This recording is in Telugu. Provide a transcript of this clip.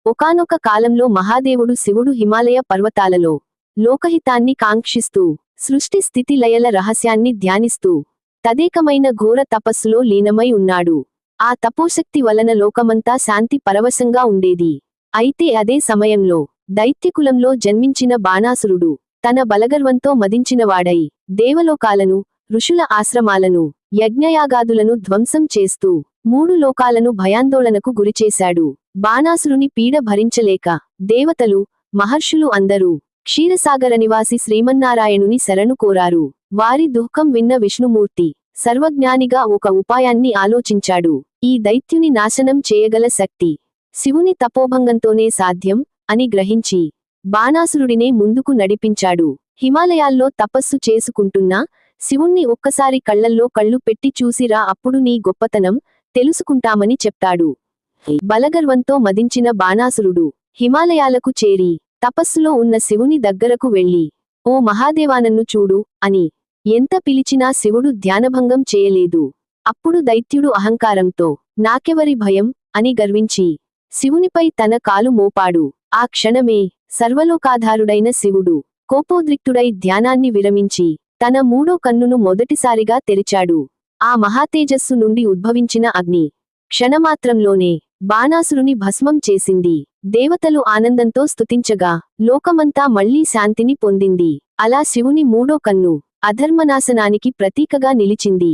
ఒకానొక కాలంలో మహాదేవుడు శివుడు హిమాలయ పర్వతాలలో లోకహితాన్ని కాంక్షిస్తూ సృష్టి స్థితి లయల రహస్యాన్ని ధ్యానిస్తూ తదేకమైన ఘోర తపస్సులో లీనమై ఉన్నాడు. ఆ తపోశక్తి వలన లోకమంతా శాంతి పరవశంగా ఉండేది. అయితే అదే సమయంలో దైత్యకులంలో జన్మించిన బాణాసురుడు తన బలగర్వంతో మదించినవాడై దేవలోకాలను, ఋషుల ఆశ్రమాలను, యజ్ఞయాగాదులను ధ్వంసం చేస్తూ మూడు లోకాలను భయాందోళనకు గురిచేశాడు. బాణాసురుని పీడ భరించలేక దేవతలు, మహర్షులు అందరూ క్షీరసాగర నివాసి శ్రీమన్నారాయణుని శరణు కోరారు. వారి దుఃఖం విన్న విష్ణుమూర్తి సర్వజ్ఞానిగా ఒక ఉపాయాన్ని ఆలోచించాడు. ఈ దైత్యుని నాశనం చేయగల శక్తి శివుని తపోభంగంతోనే సాధ్యం అని గ్రహించి బాణాసురుడినే ముందుకు నడిపించాడు. హిమాలయాల్లో తపస్సు చేసుకుంటున్నా శివుణ్ణి ఒక్కసారి కళ్లల్లో కళ్ళు పెట్టి చూసిరా, అప్పుడు నీ గొప్పతనం తెలుసుకుంటామని చెప్తాడు. బలగర్వంతో మదించిన బాణాసురుడు హిమాలయాలకు చేరి తపస్సులో ఉన్న శివుని దగ్గరకు వెళ్లి, ఓ మహాదేవానన్ను చూడు అని ఎంత పిలిచినా శివుడు ధ్యానభంగం చేయలేదు. అప్పుడు దైత్యుడు అహంకారంతో నాకెవరి భయం అని గర్వించి శివునిపై తన కాలు మోపాడు. ఆ క్షణమే సర్వలోకాధారుడైన శివుడు కోపోద్రిక్తుడై ధ్యానాన్ని విరమించి తన మూడో కన్నును మొదటిసారిగా తెరిచాడు. ఆ మహాతేజస్సు నుండి ఉద్భవించిన అగ్ని క్షణమాత్రంలోనే బాణాసురుని భస్మం చేసింది. దేవతలు ఆనందంతో స్తుతించగా లోకమంతా మళ్లీ శాంతిని పొందింది. అలా శివుని మూడో కన్ను అధర్మనాశనానికి ప్రతీకగా నిలిచింది.